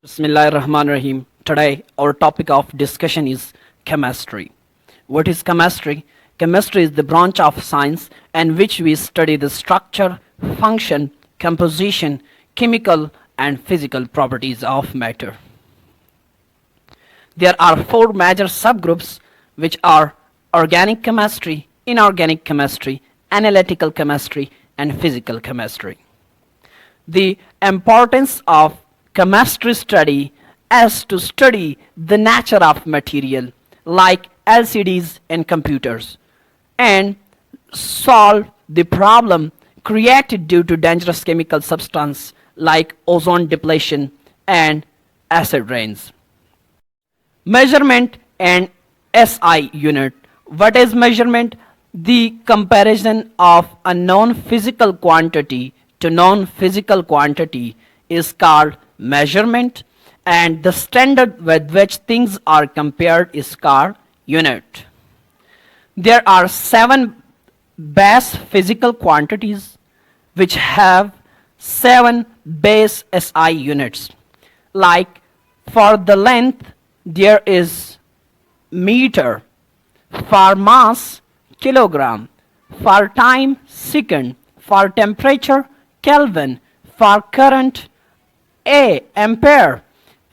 Bismillahirrahmanirrahim. Today, our topic of discussion is chemistry. What is chemistry? Chemistry is the branch of science in which we study the structure, function, composition, chemical, and physical properties of matter. There are four major subgroups, which are organic chemistry, inorganic chemistry, analytical chemistry, and physical chemistry. The importance of chemistry study is to study the nature of material like LCDs and computers and solve the problem created due to dangerous chemical substance like ozone depletion and acid rains. Measurement and SI unit. What is measurement? The comparison of a known physical quantity to known physical quantity is called measurement, and the standard with which things are compared is called unit. There are 7 base physical quantities which have 7 base SI units. Like for the length, there is meter, for mass, kilogram, for time, second, for temperature, Kelvin, for current, ampere,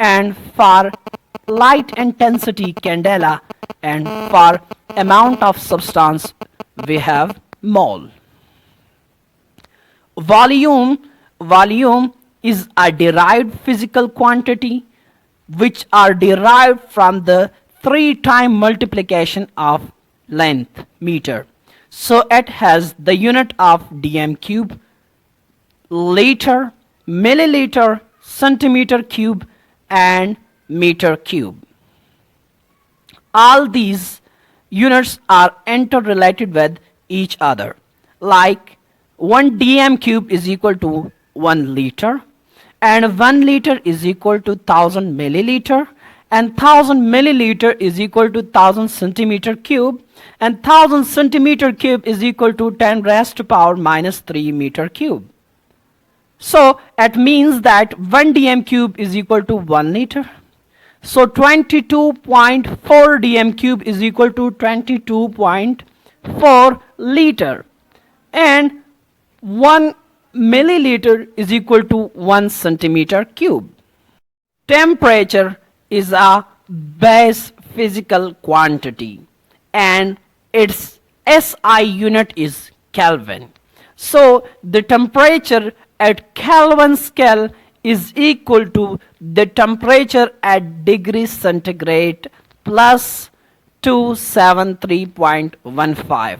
and for light intensity, candela, and for amount of substance we have mole. Volume is a derived physical quantity which are derived from the 3-time multiplication of length, meter. So it has the unit of dm cube, liter, milliliter, centimeter cube, and meter cube. All these units are interrelated with each other. Like 1 dm cube is equal to 1 liter, and 1 liter is equal to 1000 milliliter, and 1000 milliliter is equal to 1000 centimeter cube, and 1000 centimeter cube is equal to 10 raised to power minus 3 meter cube. So it means that 1 dm cube is equal to 1 liter. So 22.4 dm cube is equal to 22.4 liter, and 1 milliliter is equal to 1 centimeter cube. Temperature is a base physical quantity and its SI unit is Kelvin. So the temperature at Kelvin scale is equal to the temperature at degree centigrade plus 273.15.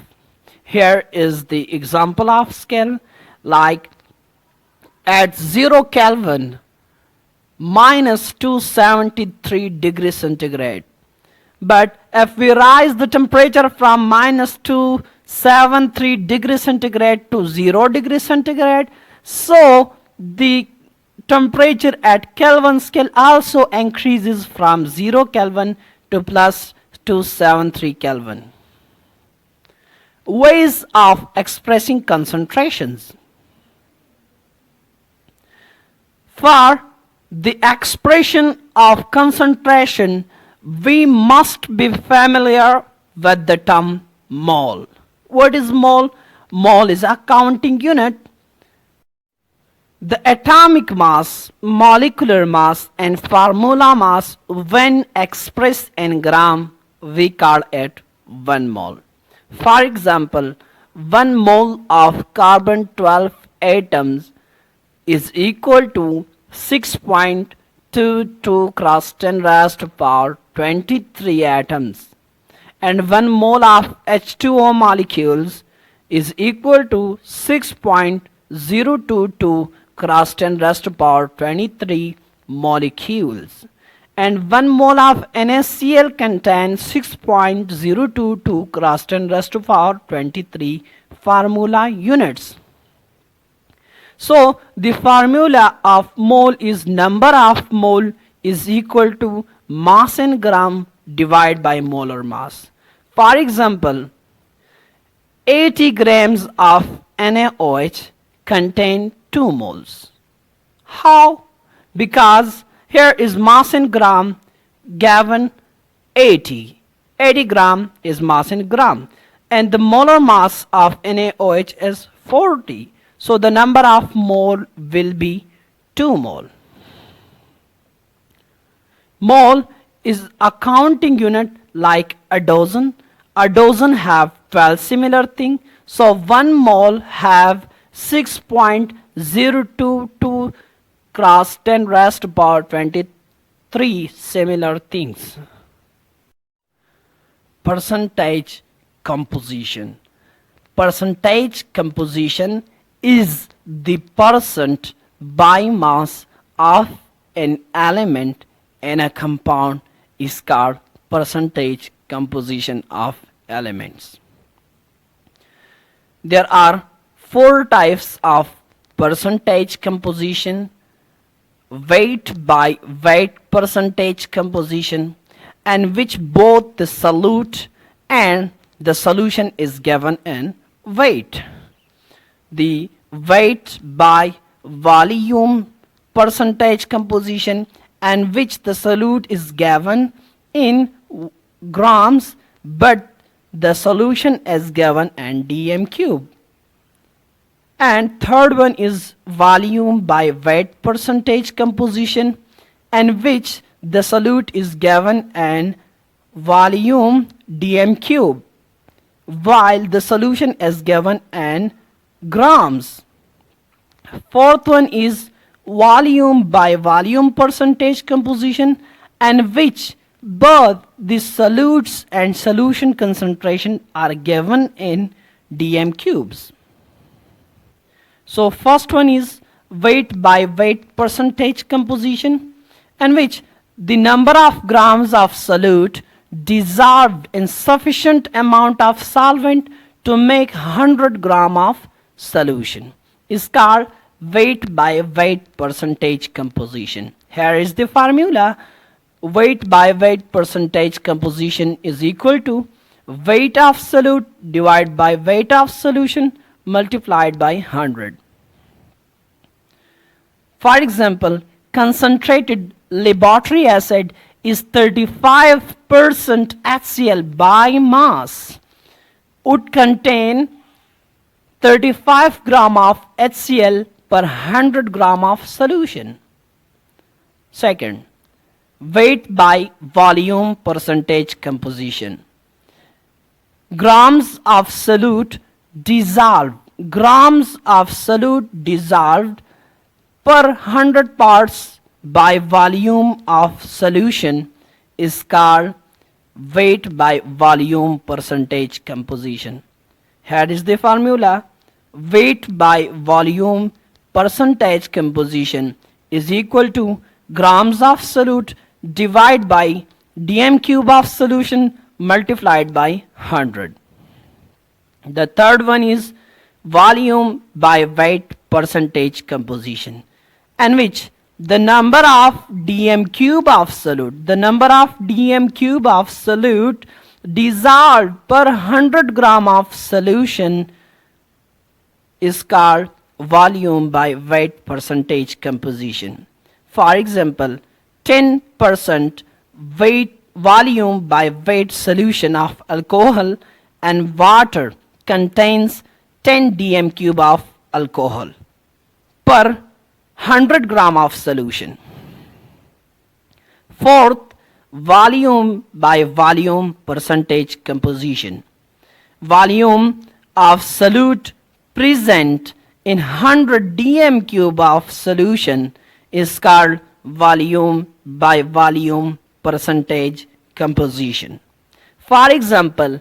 Here is the example of scale, like at 0 Kelvin minus 273 degrees centigrade. But if we rise the temperature from minus 273 degrees centigrade to 0 degrees centigrade, so the temperature at Kelvin scale also increases from 0 Kelvin to plus 273 Kelvin. Ways of expressing concentrations. For the expression of concentration, we must be familiar with the term mole. What is mole? Mole is a counting unit. The atomic mass, molecular mass, and formula mass, when expressed in gram, we call it 1 mole. For example, 1 mole of carbon 12 atoms is equal to 6.22 cross 10 raised to power 23 atoms, and 1 mole of H2O molecules is equal to 6.022 cross 10 raised to power 23 molecules, and 1 mole of NaCl contains 6.022 cross 10 raised to power 23 formula units. So the formula of mole is number of mole is equal to mass in gram divided by molar mass. For example, 80 grams of NaOH contain 2 moles. How? Because Here is mass in gram given 80. 80 gram is mass in gram, and the molar mass of NaOH is 40. So the number of mole will be 2 mole. Mole is a counting unit like a dozen. A dozen have 12 similar things. So 1 mole have 6.022 cross 10 raised to power 23 similar things. Percentage composition. Percentage composition is the percent by mass of an element in a compound is called percentage composition of elements. There are 4 types of percentage composition: weight by weight percentage composition, and which both the solute and the solution is given in weight. The weight by volume percentage composition, and which the solute is given in grams, but the solution is given in dm cube. And third one is volume by weight percentage composition, and which the solute is given in volume dm cube, while the solution is given in grams. Fourth one is volume by volume percentage composition, and which both the solutes and solution concentration are given in dm cubes. So first one is weight by weight percentage composition, in which the number of grams of solute dissolved in sufficient amount of solvent to make 100 gram of solution is called weight by weight percentage composition. Here is the formula. Weight by weight percentage composition is equal to weight of solute divided by weight of solution multiplied by 100. For example, concentrated laboratory acid is 35% HCl by mass, would contain 35 gram of HCl per 100 gram of solution. Second, weight by volume percentage composition. Grams of solute dissolved per 100 parts by volume of solution is called weight by volume percentage composition. Here is the formula. Weight by volume percentage composition is equal to grams of solute divided by dm cube of solution multiplied by 100. The third one is volume by weight percentage composition, in which the number of dm cube of solute dissolved per 100 gram of solution is called volume by weight percentage composition. For example, 10% volume by weight solution of alcohol and water contains 10 dm cube of alcohol per 100 gram of solution. Fourth, volume by volume percentage composition. Volume of solute present in 100 dm cube of solution is called volume by volume percentage composition. For example,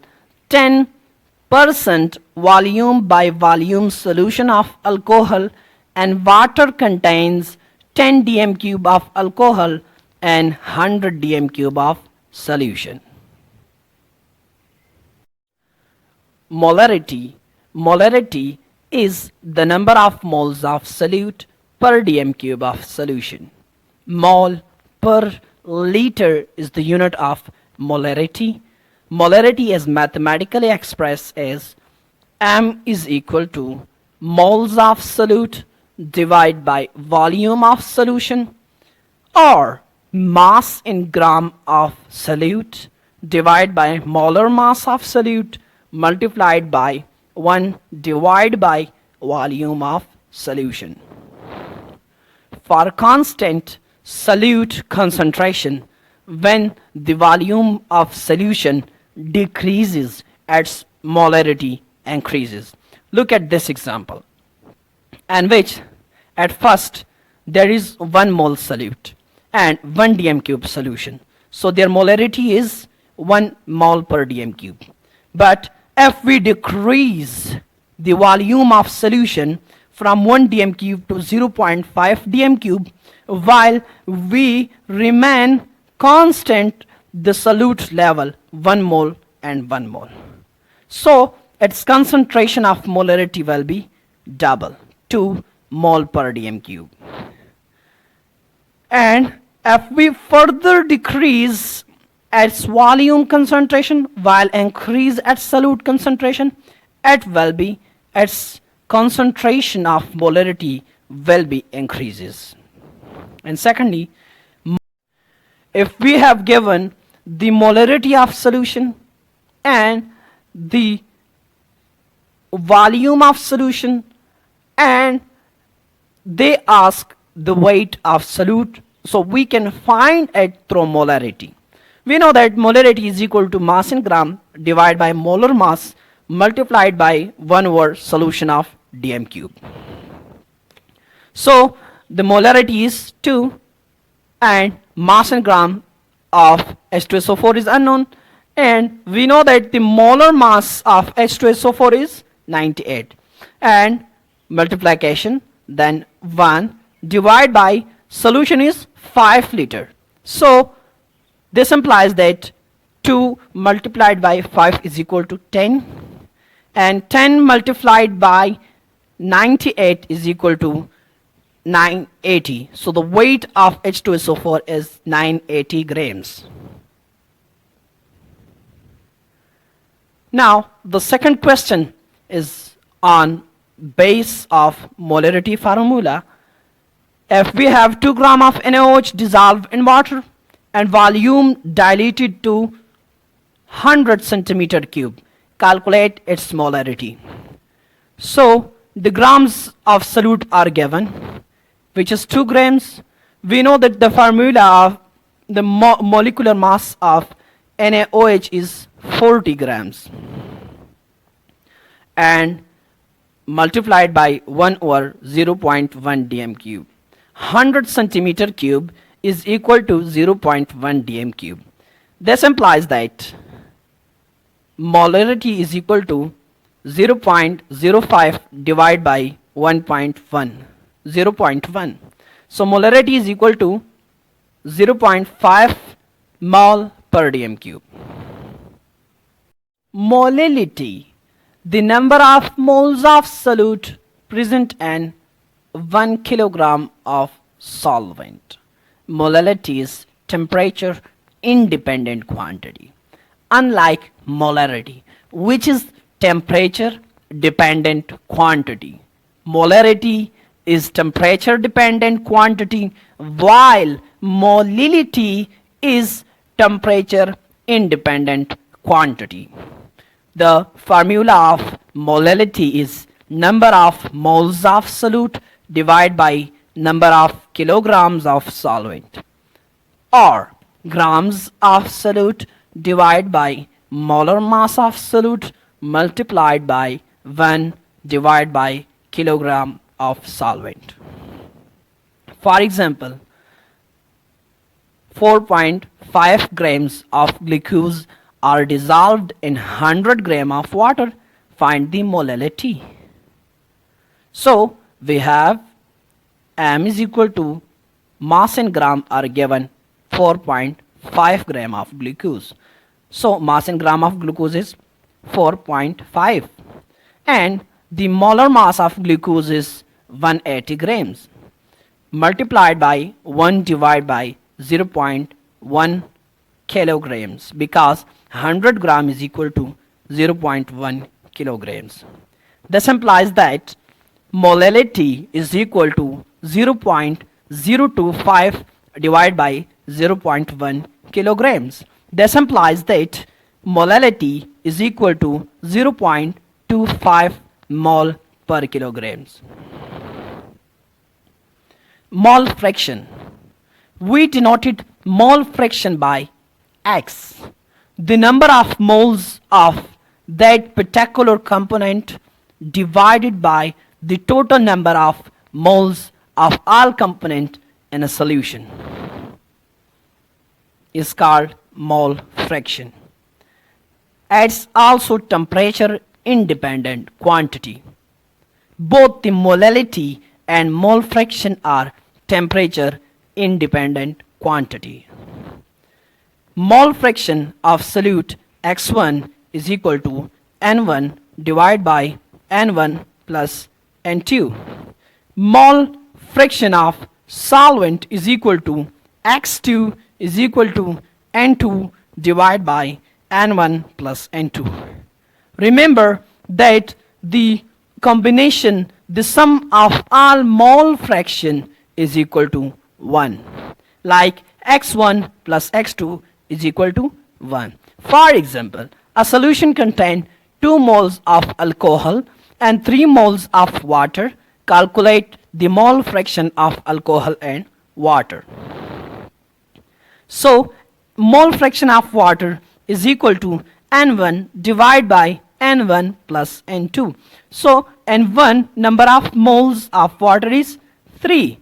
10% volume by volume solution of alcohol and water contains 10 dm cube of alcohol and 100 dm cube of solution. Molarity. Molarity is the number of moles of solute per dm cube of solution. Mole per liter is the unit of molarity. Molarity is mathematically expressed as m is equal to moles of solute divided by volume of solution, or mass in gram of solute divided by molar mass of solute multiplied by 1 divided by volume of solution. For constant solute concentration, when the volume of solution decreases, its molarity increases. Look at this example, in which at first there is 1 mole solute and 1 dm cube solution. So their molarity is 1 mole per dm cube. But if we decrease the volume of solution from 1 dm cube to 0.5 dm cube, while we remain constant the solute level 1 mole and 1 mole. So its concentration of molarity will be double, 2 mole per dm cube. And if we further decrease its volume concentration while increase its solute concentration, it will be its concentration of molarity will be increases. And secondly, if we have given the molarity of solution and the volume of solution and they ask the weight of solute, so we can find it through molarity. We know that molarity is equal to mass in gram divided by molar mass multiplied by 1 over solution of dm cube. So the molarity is 2 and mass in gram of H2SO4 is unknown, and we know that the molar mass of H2SO4 is 98, and multiplication then 1 divided by solution is 5 liter. So this implies that 2 multiplied by 5 is equal to 10, and 10 multiplied by 98 is equal to 980. So the weight of H2SO4 is 980 grams. Now the second question is on base of molarity formula. If we have 2 gram of NaOH dissolved in water and volume dilated to 100 centimeter cube, calculate its molarity. So the grams of solute are given, which is 2 grams. We know that the formula of the molecular mass of NaOH is 40 grams and multiplied by 1 over 0.1 dm cube. 100 centimeter cube is equal to 0.1 dm cube. This implies that molarity is equal to 0.05 divided by 1.1, 0.1. So molarity is equal to 0.5 mole per dm cube. Molality, the number of moles of solute present in 1 kilogram of solvent. Molality is temperature independent quantity, unlike molarity, which is temperature dependent quantity. Molarity is temperature dependent quantity, while molality is temperature independent quantity. The formula of molality is number of moles of solute divided by number of kilograms of solvent, or grams of solute divided by molar mass of solute multiplied by 1 divided by kilogram of solvent. For example, 4.5 grams of glucose are dissolved in 100 gram of water. Find the molality. So we have m is equal to mass in gram are given 4.5 gram of glucose. So mass in gram of glucose is 4.5 and the molar mass of glucose is 180 grams multiplied by 1 divided by 0.1 kilograms, because 100 gram is equal to 0.1 kilograms. This implies that molality is equal to 0.025 divided by 0.1 kilograms. This implies that molality is equal to 0.25 mole per kilograms. Mole fraction. We denoted mole fraction by X, the number of moles of that particular component divided by the total number of moles of all component in a solution is called mole fraction. It's also temperature independent quantity. Both the molality and mole fraction are temperature independent quantity. Mole fraction of solute X1 is equal to N1 divided by N1 plus N2. Mole fraction of solvent is equal to X2 is equal to N2 divided by N1 plus N2. Remember that the combination, the sum of all mole fraction is equal to 1. Like X1 plus X2 is equal to 1. For example, a solution contains 2 moles of alcohol and 3 moles of water. Calculate the mole fraction of alcohol and water. So, mole fraction of water is equal to N1 divided by N1 plus N2. So, N1 number of moles of water is 3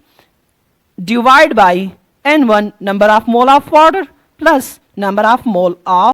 divided by N1 number of mole of water plus number of mole of